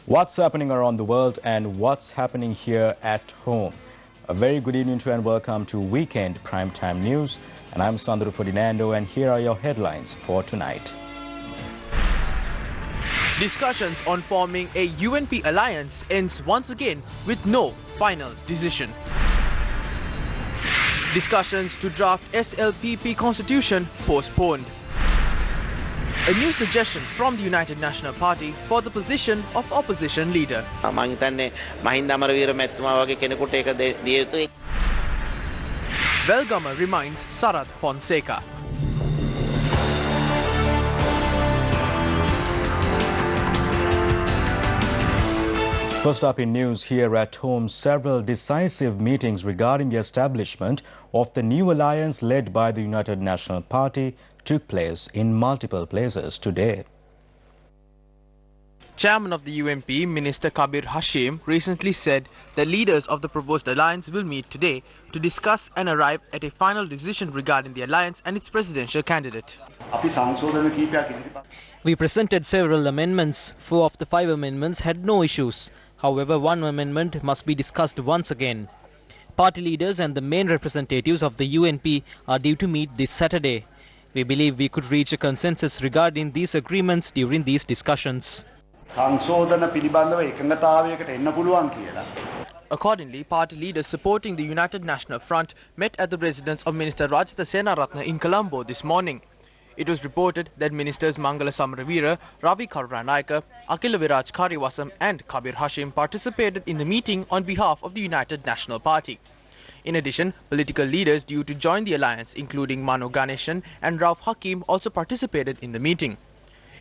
What's happening around the world and what's happening here at home? A very good evening to and welcome to Weekend Primetime News. And I'm Sandro Ferdinando, and here are your headlines for tonight. Discussions on forming a UNP alliance ends once again with no final decision. Discussions to draft SLPP constitution postponed. A new suggestion from the United National Party for the position of opposition leader. Belgamer reminds Sarath Fonseca. First up in news here at home, several decisive meetings regarding the establishment of the new alliance led by the United National Party took place in multiple places today. Chairman of the UNP, Minister Kabir Hashim, recently said the leaders of the proposed alliance will meet today to discuss and arrive at a final decision regarding the alliance and its presidential candidate. We presented several amendments. 4 of the 5 amendments had no issues. However, one amendment must be discussed once again. Party leaders and the main representatives of the UNP are due to meet this Saturday. We believe we could reach a consensus regarding these agreements during these discussions. Accordingly, party leaders supporting the United National Front met at the residence of Minister Rajitha Senaratne in Colombo this morning. It was reported that Ministers Mangala Samaravira, Ravi Karuranayaka, Akila Viraj Kariwasam and Kabir Hashim participated in the meeting on behalf of the United National Party. In addition, political leaders due to join the alliance, including Mano Ganeshan and Rauf Hakim, also participated in the meeting.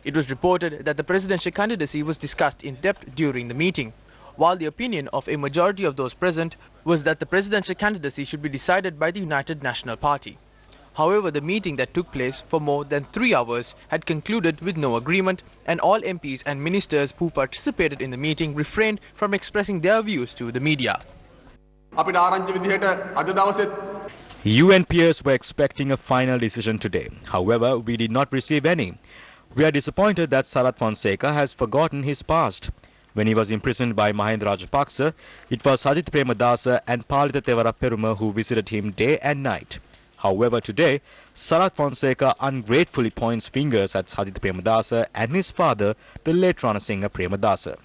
It was reported that the presidential candidacy was discussed in depth during the meeting, while the opinion of a majority of those present was that the presidential candidacy should be decided by the United National Party. However, the meeting that took place for more than 3 hours had concluded with no agreement, and all MPs and ministers who participated in the meeting refrained from expressing their views to the media. UNPers were expecting a final decision today. However, we did not receive any. We are disappointed that Sarath Fonseca has forgotten his past. When he was imprisoned by Mahinda Rajapaksa, it was Sajith Premadasa and Palitha Tevara Peruma who visited him day and night. However, today, Sarath Fonseca ungratefully points fingers at Sajith Premadasa and his father, the late Ranasinghe Premadasa.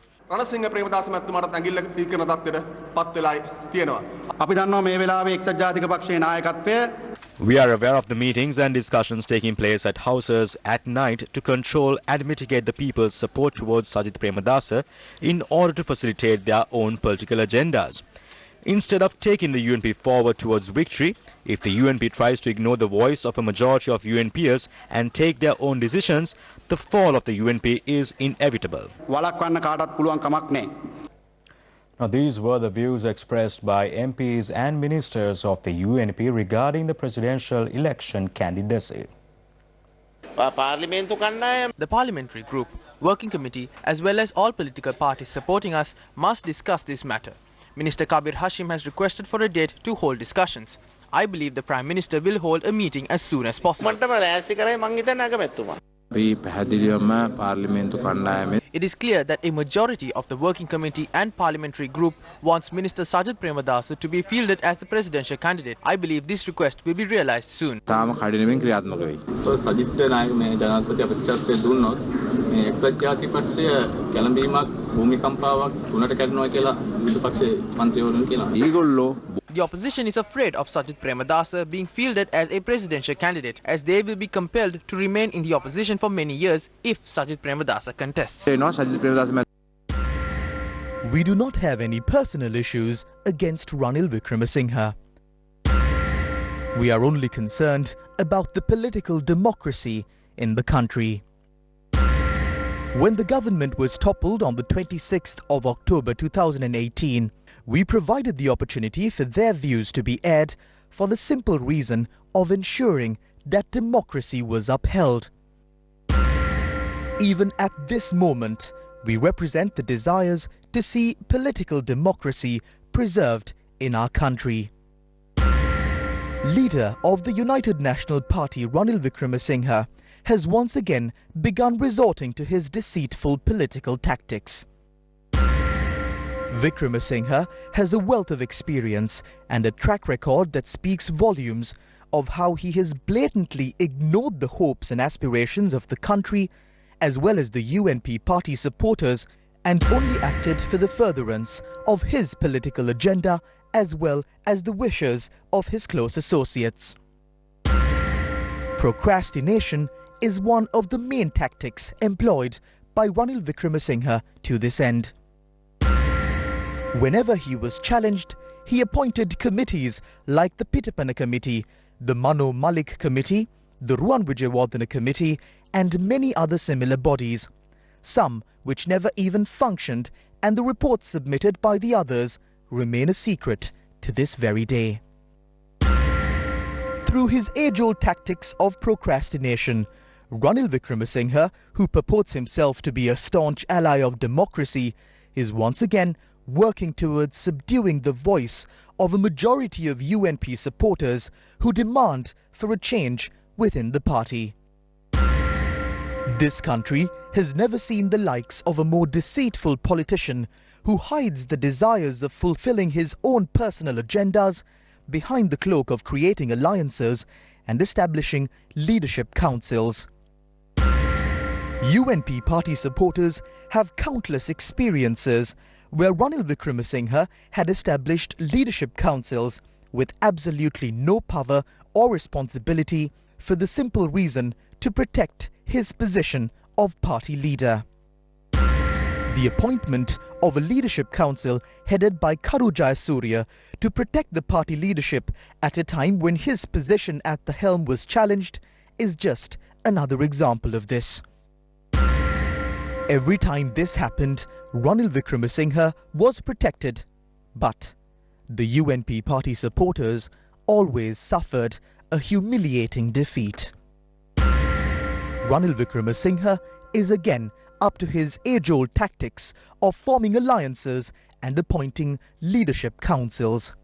We are aware of the meetings and discussions taking place at houses at night to control and mitigate the people's support towards Sajith Premadasa in order to facilitate their own political agendas. Instead of taking the UNP forward towards victory, if the UNP tries to ignore the voice of a majority of UNPers and take their own decisions, the fall of the UNP is inevitable. Now, these were the views expressed by MPs and ministers of the UNP regarding the presidential election candidacy. The parliamentary group, working committee, as well as all political parties supporting us must discuss this matter. Minister Kabir Hashim has requested for a date to hold discussions. I believe the Prime Minister will hold a meeting as soon as possible. It is clear that a majority of the working committee and parliamentary group wants Minister Sajith Premadasa to be fielded as the presidential candidate. I believe this request will be realized soon. The opposition is afraid of Sajith Premadasa being fielded as a presidential candidate, as they will be compelled to remain in the opposition for many years if Sajith Premadasa contests. We do not have any personal issues against Ranil Wickremesinghe. We are only concerned about the political democracy in the country. When the government was toppled on the 26th of October 2018, we provided the opportunity for their views to be aired for the simple reason of ensuring that democracy was upheld. Even at this moment, we represent the desires to see political democracy preserved in our country. Leader of the United National Party Ranil Wickremesinghe has once again begun resorting to his deceitful political tactics. Wickremesinghe has a wealth of experience and a track record that speaks volumes of how he has blatantly ignored the hopes and aspirations of the country as well as the UNP party supporters and only acted for the furtherance of his political agenda as well as the wishes of his close associates. Procrastination is one of the main tactics employed by Ranil Wickremesinghe to this end. Whenever he was challenged, he appointed committees like the Pitapana Committee, the Mano Malik Committee, the Ruwan Wijewardena Committee and many other similar bodies, some which never even functioned, and the reports submitted by the others remain a secret to this very day. Through his age-old tactics of procrastination, Ranil Wickremesinghe, who purports himself to be a staunch ally of democracy, is once again working towards subduing the voice of a majority of UNP supporters who demand for a change within the party. This country has never seen the likes of a more deceitful politician who hides the desires of fulfilling his own personal agendas behind the cloak of creating alliances and establishing leadership councils. UNP party supporters have countless experiences where Ranil Wickremesinghe had established leadership councils with absolutely no power or responsibility for the simple reason to protect his position of party leader. The appointment of a leadership council headed by Karu Jayasuriya to protect the party leadership at a time when his position at the helm was challenged is just another example of this. Every time this happened, Ranil Wickremesinghe was protected, but the UNP party supporters always suffered a humiliating defeat. Ranil Wickremesinghe is again up to his age-old tactics of forming alliances and appointing leadership councils.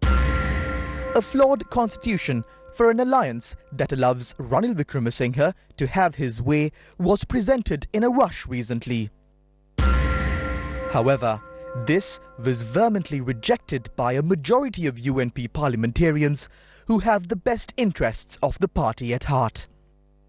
A flawed constitution for an alliance that allows Ranil Wickremesinghe to have his way was presented in a rush recently. However, this was vehemently rejected by a majority of UNP parliamentarians who have the best interests of the party at heart.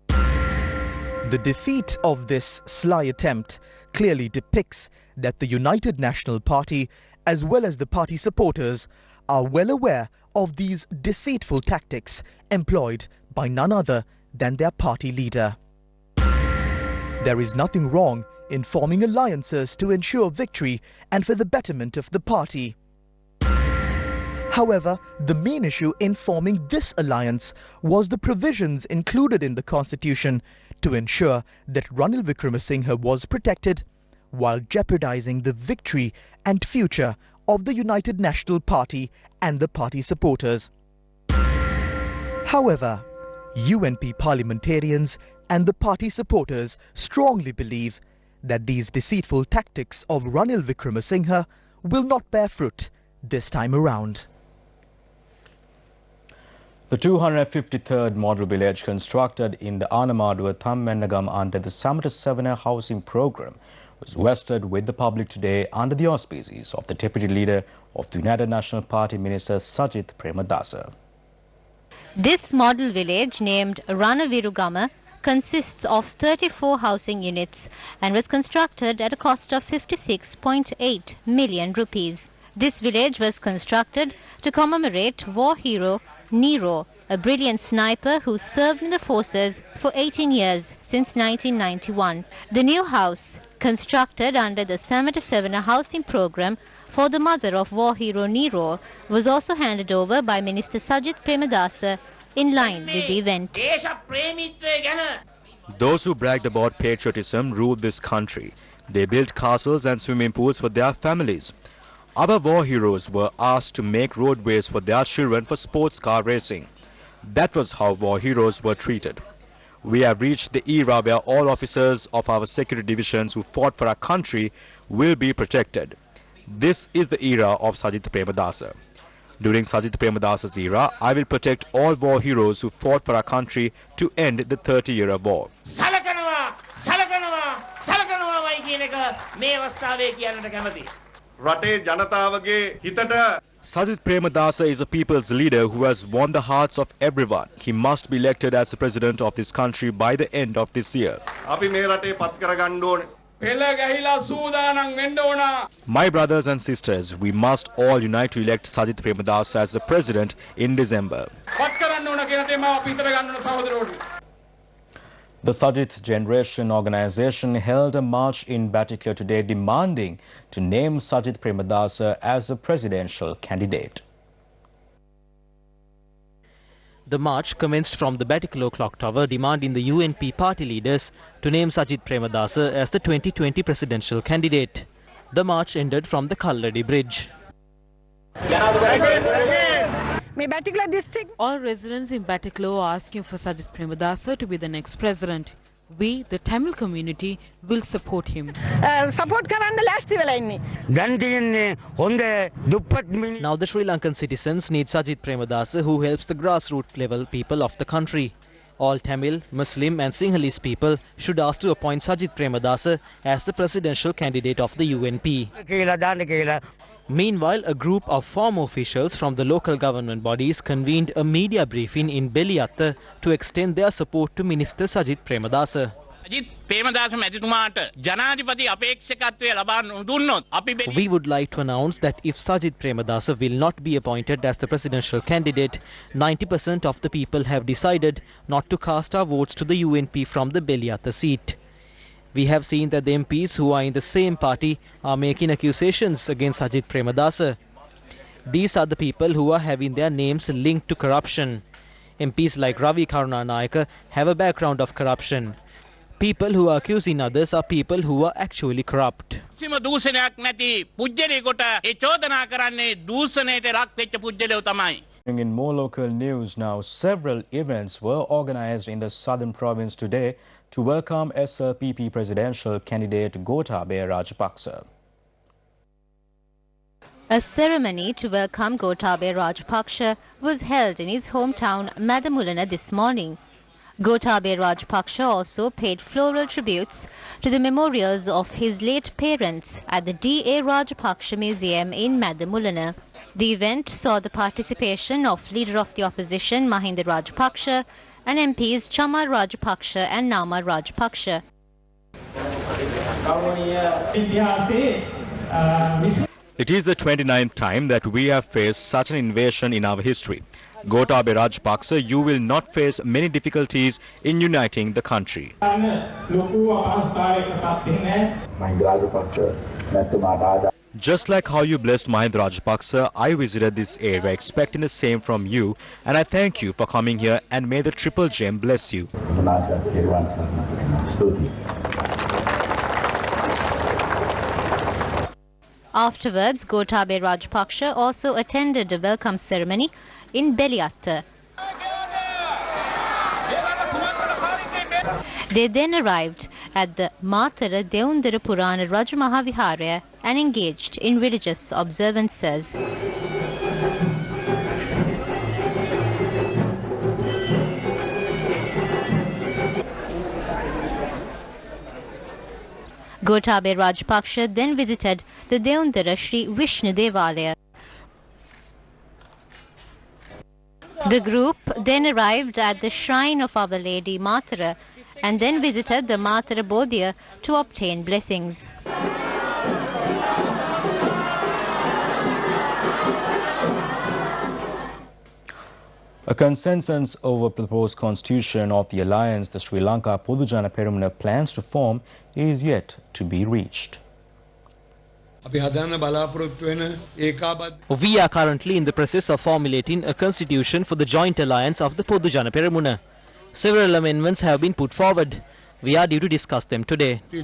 The defeat of this sly attempt clearly depicts that the United National Party, as well as the party supporters, are well aware of these deceitful tactics employed by none other than their party leader. There is nothing wrong in forming alliances to ensure victory and for the betterment of the party. However, the main issue in forming this alliance was the provisions included in the constitution to ensure that Ranil Wickremesinghe was protected while jeopardizing the victory and future of the United National Party and the party supporters. However, UNP parliamentarians and the party supporters strongly believe that these deceitful tactics of Ranil Wickremesinghe will not bear fruit this time around. The 253rd model village constructed in the Anamaduwa Thammennagam under the Samata 7 housing program was vested with the public today under the auspices of the Deputy Leader of the United National Party Minister Sajith Premadasa. This model village, named Ranavirugama, consists of 34 housing units and was constructed at a cost of 56.8 million rupees. This village was constructed to commemorate war hero Nero, a brilliant sniper who served in the forces for 18 years since 1991. The new house, constructed under the Samata 7 housing program for the mother of war hero Nero, was also handed over by Minister Sajith Premadasa in line with the event. Those who bragged about patriotism ruled this country. They built castles and swimming pools for their families. Our war heroes were asked to make roadways for their children for sports car racing. That was how war heroes were treated. We have reached the era where all officers of our security divisions who fought for our country will be protected. This is the era of Sajith Premadasa. During Sajith Premadasa's era, I will protect all war heroes who fought for our country to end the 30-year war. රටේ ජනතාවගේ හිතට Sajith Premadasa is a people's leader who has won the hearts of everyone. He must be elected as the president of this country by the end of this year. අපි මේ රටේ පත් කරගන්න ඕනේ. පෙළ ගැහිලා සූදානම් වෙන්න ඕන. My brothers and sisters, we must all unite to elect Sajith Premadasa as the president in December. පත් කරන්න ඕන කියන තේමාව අපි හිතර ගන්න ඕන සහෝදරවරුනි. The Sajith Generation organization held a march in Batticaloa today demanding to name Sajith Premadasa as a presidential candidate. The march commenced from the Batticaloa clock tower demanding the UNP party leaders to name Sajith Premadasa as the 2020 presidential candidate. The march ended from the Kalladi bridge. All residents in Batticaloa are asking for Sajith Premadasa to be the next president. We, the Tamil community, will support him. Now the Sri Lankan citizens need Sajith Premadasa, who helps the grassroots level people of the country. All Tamil, Muslim and Sinhalese people should ask to appoint Sajith Premadasa as the presidential candidate of the UNP. Meanwhile, a group of former officials from the local government bodies convened a media briefing in Beliatta to extend their support to Minister Sajith Premadasa. We would like to announce that if Sajith Premadasa will not be appointed as the presidential candidate, 90% of the people have decided not to cast our votes to the UNP from the Beliatta seat. We have seen that the MPs who are in the same party are making accusations against Sajith Premadasa. These are the people who are having their names linked to corruption. MPs like Ravi Karunanayaka have a background of corruption. People who are accusing others are people who are actually corrupt. In more local news now, several events were organized in the southern province today to welcome SLPP presidential candidate Gotabaya Rajapaksa. A ceremony to welcome Gotabaya Rajapaksa was held in his hometown Madamulana this morning. Gotabaya Rajapaksa also paid floral tributes to the memorials of his late parents at the D.A. Rajapaksa Museum in Madamulana. The event saw the participation of Leader of the Opposition Mahinda Rajapaksa and MPs Chamal Rajapaksa and Nama Rajapaksa. It is the 29th time that we have faced such an invasion in our history. Gotabaya Rajapaksa, you will not face many difficulties in uniting the country. Just like how you blessed Mahinda Rajapaksa, I visited this area expecting the same from you, and I thank you for coming here, and may the Triple Gem bless you. Afterwards, Gotabaya Rajapaksa also attended a welcome ceremony in Beliatta. They then arrived at the Matara Deundara Purana Rajamaha Viharaya and engaged in religious observances. Gotabaya Rajapaksa then visited the Deundara Shri Vishnu Devalaya. The group then arrived at the shrine of Our Lady Matara and then visited the Matara Bodhya to obtain blessings. A consensus over proposed constitution of the alliance the Sri Lanka Podujana Peramuna plans to form is yet to be reached. We are currently in the process of formulating a constitution for the joint alliance of the Podujana Peramuna. Several amendments have been put forward. We are due to discuss them today. We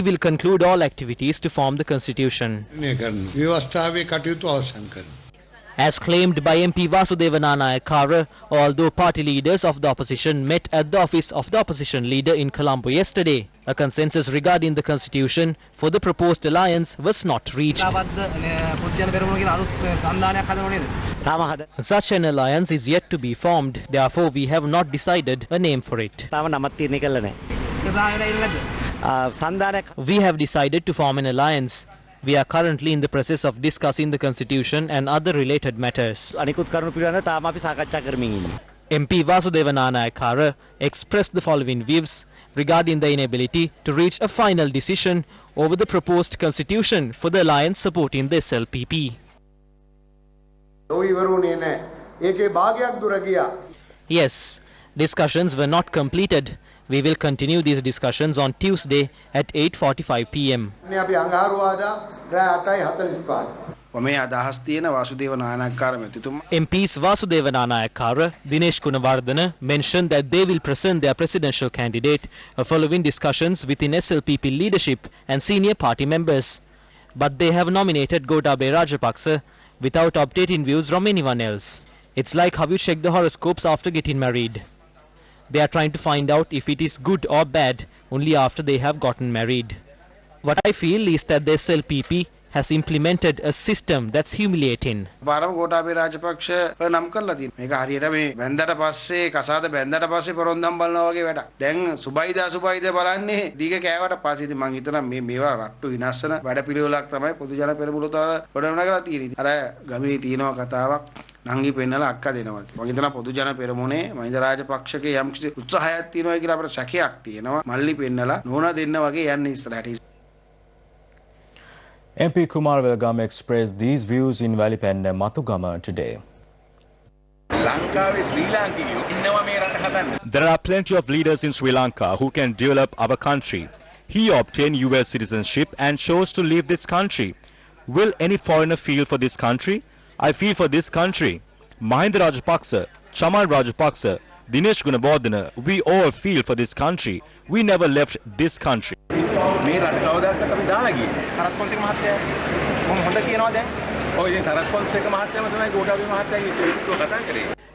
will conclude all activities to form the constitution. As claimed by MP Vasudeva Nanayakara, although party leaders of the opposition met at the office of the opposition leader in Colombo yesterday, A consensus regarding the constitution for the proposed alliance was not reached. Such an alliance is yet to be formed, therefore we have not decided a name for it. We have decided to form an alliance. We are currently in the process of discussing the constitution and other related matters. MP Vasudeva Nanayakara expressed the following views regarding the inability to reach a final decision over the proposed constitution for the alliance supporting the SLPP. Yes, discussions were not completed. We will continue these discussions on Tuesday at 8:45 p.m. MPs Vasudeva Nanayakara, Dinesh Gunawardena mentioned that they will present their presidential candidate following discussions within SLPP leadership and senior party members. But they have nominated Gotabaya Rajapaksa without updating views from anyone else. It's like how you check the horoscopes after getting married. They are trying to find out if it is good or bad only after they have gotten married. What I feel is that the SLPP has implemented a system that's humiliating. නංගි පෙන්නලා අක්කා දෙනවා. මම හිතනවා පොදු ජන පෙරමුණේ මහින්ද රාජපක්ෂගේ යම් කිසි උත්සාහයක් තියෙනවා කියලා අපිට සැකයක් තියෙනවා. මල්ලි පෙන්නලා නෝනා දෙන්න වගේ යන්නේ ඉස්සරහට. MP Kumar Velgama expressed these views in Valipenda, Matugama today. There are plenty of leaders in Sri Lanka who can develop our country. He obtained US citizenship and chose to leave this country. Will any foreigner feel for this country? I feel for this country. Mahinda Rajapaksa, Chamal Rajapaksa, Dinesh Gunawardena, we all feel for this country. We never left this country.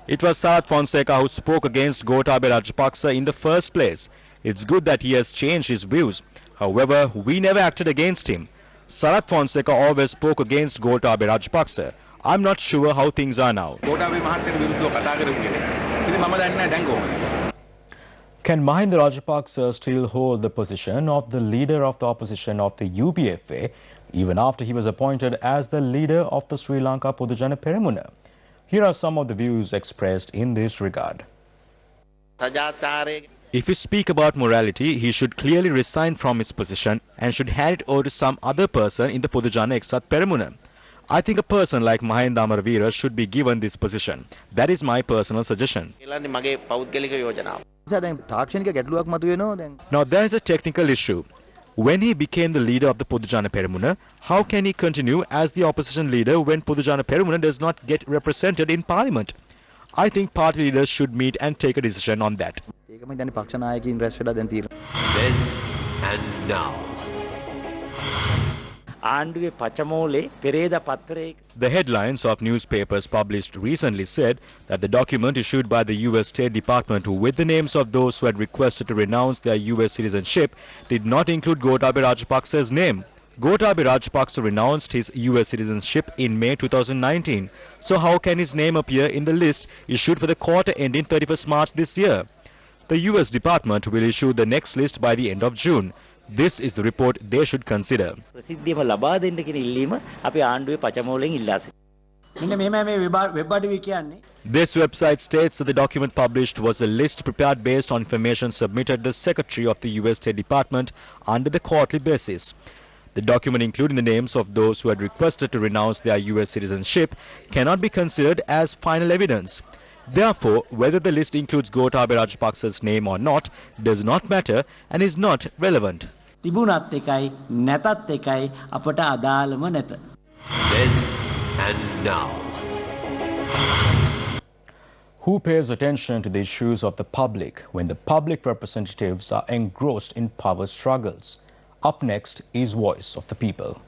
It was Sarath Fonseca who spoke against Gotabaya Rajapaksa in the first place. It's good that he has changed his views. However, we never acted against him. Sarath Fonseca always spoke against Gotabaya Rajapaksa. I'm not sure how things are now. Can Mahinda Rajapaksa still hold the position of the leader of the opposition of the UBFA even after he was appointed as the leader of the Sri Lanka Podujana Peramuna? Here are some of the views expressed in this regard. If you speak about morality, he should clearly resign from his position and should hand it over to some other person in the Podujana Eksat Peramuna. I think a person like Mahinda Amaravira should be given this position. That is my personal suggestion. Now there is a technical issue. When he became the leader of the Podujana Peramuna, how can he continue as the opposition leader when Podujana Peramuna does not get represented in parliament? I think party leaders should meet and take a decision on that. Then and now. The headlines of newspapers published recently said that the document issued by the US State Department with the names of those who had requested to renounce their US citizenship did not include Gotabaya Rajapaksa's name. Gotabaya Rajapaksa renounced his US citizenship in May 2019. So how can his name appear in the list issued for the quarter ending 31st March this year? The US Department will issue the next list by the end of June. This is the report they should consider. This website states that the document published was a list prepared based on information submitted to the Secretary of the US State Department under the quarterly basis. The document, including the names of those who had requested to renounce their US citizenship, cannot be considered as final evidence. Therefore, whether the list includes Gotabaya Rajapaksa's name or not does not matter and is not relevant. Then and now. Who pays attention to the issues of the public when the public representatives are engrossed in power struggles? Up next is Voice of the People.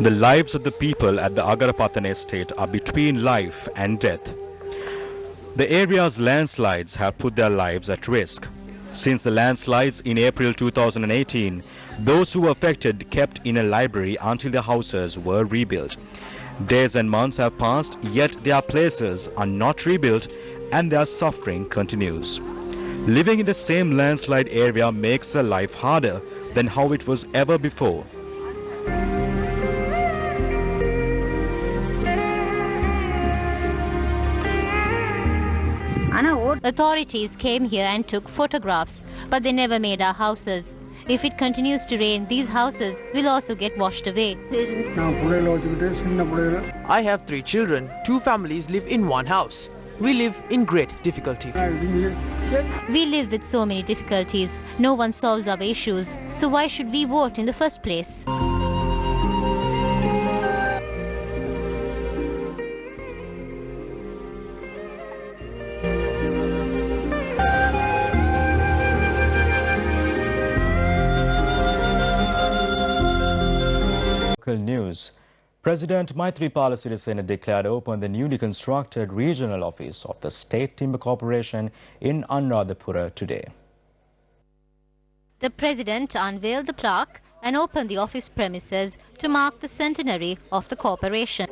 The lives of the people at the Agarapatan estate are between life and death. The area's landslides have put their lives at risk. Since the landslides in April 2018, those who were affected kept in a library until their houses were rebuilt. Days and months have passed, yet their places are not rebuilt and their suffering continues. Living in the same landslide area makes their life harder than how it was ever before. Authorities came here and took photographs, but they never made our houses. If it continues to rain, these houses will also get washed away. I have 3 children. 2 families live in one house. We live in great difficulty. We live with so many difficulties. No one solves our issues. So why should we vote in the first place? News. President Maithripala Sirisena declared open the newly constructed regional office of the State Timber Corporation in Anuradhapura today. The President unveiled the plaque and opened the office premises to mark the centenary of the corporation.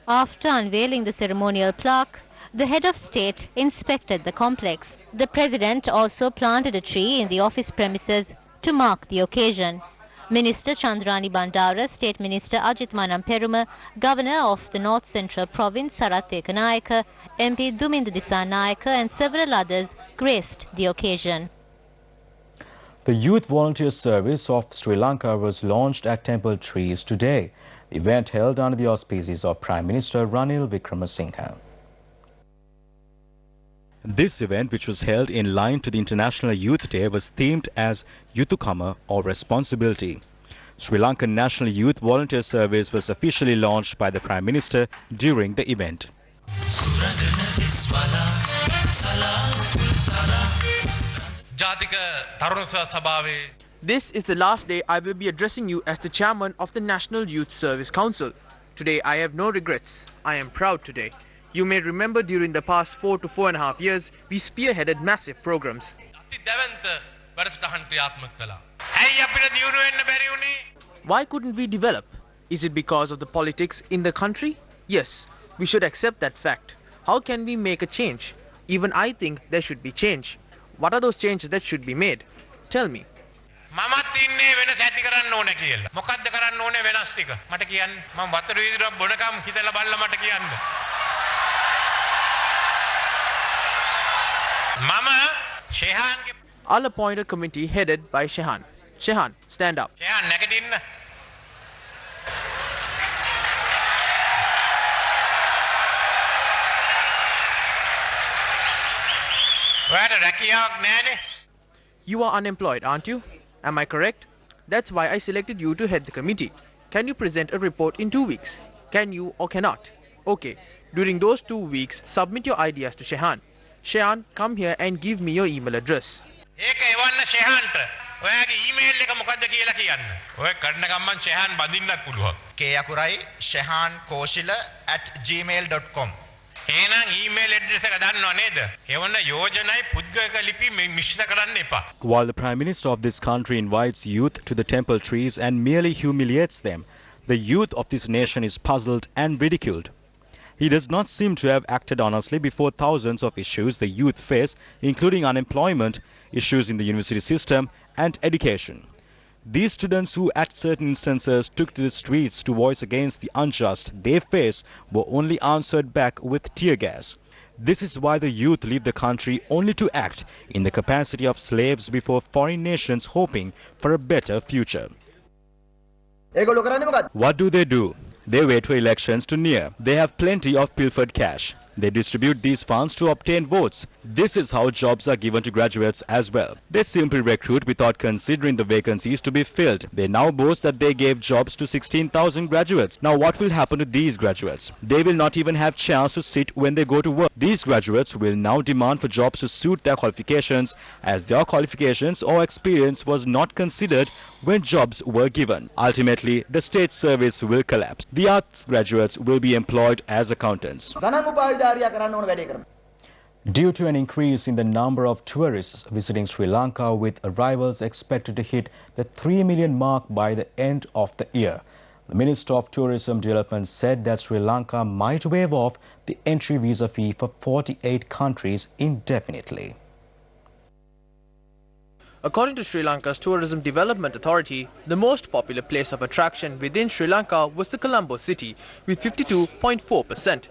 After unveiling the ceremonial plaque, the head of state inspected the complex. The President also planted a tree in the office premises to mark the occasion. Minister Chandrani Bandara, State Minister Ajit Manamperuma, Governor of the North Central Province Sarath Ekanayaka, MP Duminda Dissanayaka and several others graced the occasion. The Youth Volunteer Service of Sri Lanka was launched at Temple Trees today. The event held under the auspices of Prime Minister Ranil Wickremesinghe. This event, which was held in line to the International Youth Day, was themed as Yuthukama or Responsibility. Sri Lankan National Youth Volunteer Service was officially launched by the Prime Minister during the event. This is the last day I will be addressing you as the chairman of the National Youth Service Council. Today I have no regrets. I am proud today. You may remember during the past 4 to 4.5 years, we spearheaded massive programs. Why couldn't we develop? Is it because of the politics in the country? Yes, we should accept that fact. How can we make a change? Even I think there should be change. What are those changes that should be made? Tell me. I'll appoint a committee headed by Shehan. Shehan, stand up. You are unemployed, aren't you? Am I correct? That's why I selected you to head the committee. Can you present a report in 2 weeks? Can you or cannot? Okay, during those 2 weeks, submit your ideas to Shehan. Shehan, come here and give me your email address. shehan@gmail.com. While the Prime Minister of this country invites youth to the temple trees and merely humiliates them, the youth of this nation is puzzled and ridiculed. He does not seem to have acted honestly before thousands of issues the youth face, including unemployment, issues in the university system, and education. These students who at certain instances took to the streets to voice against the unjust they face were only answered back with tear gas. This is why the youth leave the country only to act in the capacity of slaves before foreign nations hoping for a better future. What do? They wait for elections to near. They have plenty of pilfered cash. They distribute these funds to obtain votes. This is how jobs are given to graduates as well. They simply recruit without considering the vacancies to be filled. They now boast that they gave jobs to 16,000 graduates. Now what will happen to these graduates? They will not even have chance to sit when they go to work. These graduates will now demand for jobs to suit their qualifications, as their qualifications or experience was not considered when jobs were given. Ultimately, the state service will collapse. The arts graduates will be employed as accountants. Due to an increase in the number of tourists visiting Sri Lanka, with arrivals expected to hit the 3 million mark by the end of the year, the Minister of Tourism Development said that Sri Lanka might waive off the entry visa fee for 48 countries indefinitely. According to Sri Lanka's Tourism Development Authority, the most popular place of attraction within Sri Lanka was the Colombo city with 52.4%.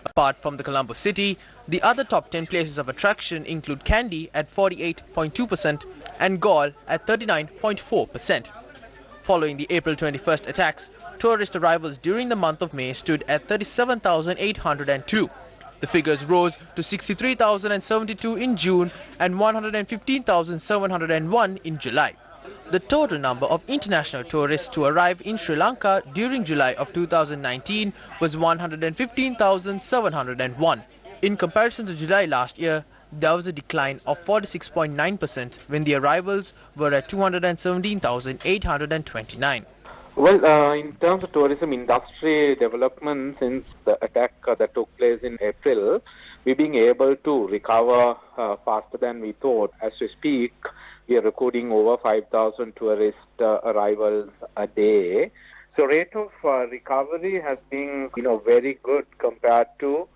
Apart from the Colombo city, the other top 10 places of attraction include Kandy at 48.2% and Galle at 39.4%. Following the April 21st attacks, tourist arrivals during the month of May stood at 37,802. The figures rose to 63,072 in June and 115,701 in July. The total number of international tourists to arrive in Sri Lanka during July of 2019 was 115,701. In comparison to July last year, there was a decline of 46.9% when the arrivals were at 217,829. Well, in terms of tourism industry development since the attack that took place in April, we're being able to recover faster than we thought. As we speak, we are recording over 5,000 tourist arrivals a day. So rate of recovery has been, very good compared to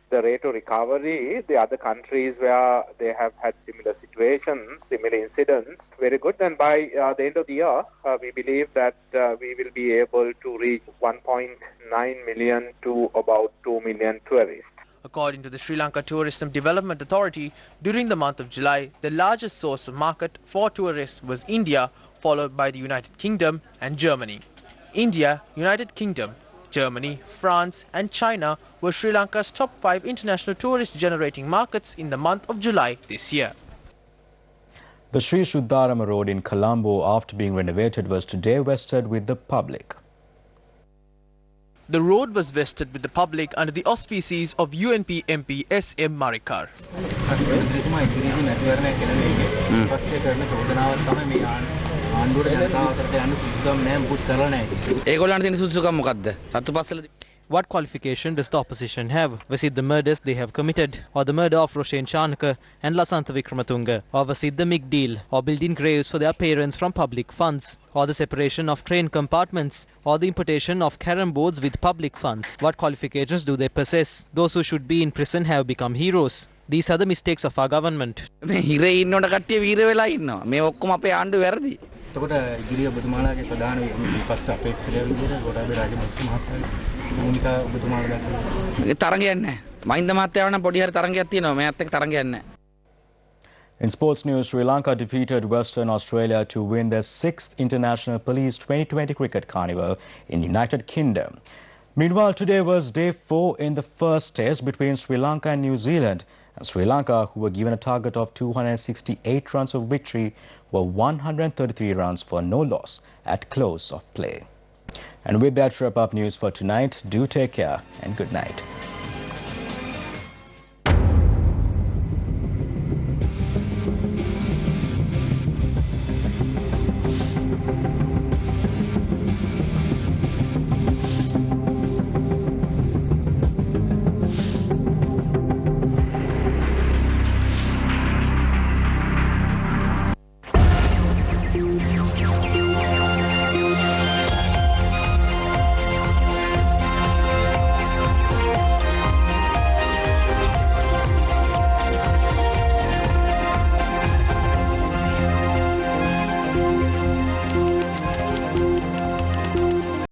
the rate of recovery the other countries where they have had similar situations, similar incidents, very good. And by the end of the year, we believe that we will be able to reach 1.9 million to about 2 million tourists. According to the Sri Lanka Tourism Development Authority, during the month of July, the largest source of market for tourists was India, followed by the United Kingdom and Germany. India, United Kingdom, Germany, France and China were Sri Lanka's top 5 international tourist-generating markets in the month of July this year. The Sri Shuddharama Road in Colombo, after being renovated, was today vested with the public. The road was vested with the public under the auspices of UNP MP S.M. Marikar. What qualification does the opposition have? Was it the murders they have committed, or the murder of Roshen Chanaka and Lasantha Wickrematunge, or was it the MIG deal, or building graves for their parents from public funds, or the separation of train compartments, or the importation of carom boards with public funds? What qualifications do they possess? Those who should be in prison have become heroes. These are the mistakes of our government. In sports news, Sri Lanka defeated Western Australia to win their 6th International Police 2020 Cricket Carnival in United Kingdom. Meanwhile, today was day 4 in the first test between Sri Lanka and New Zealand. And Sri Lanka, who were given a target of 268 runs of victory, were 133 runs for no loss at close of play. And with that, wrap up news for tonight. Do take care and good night.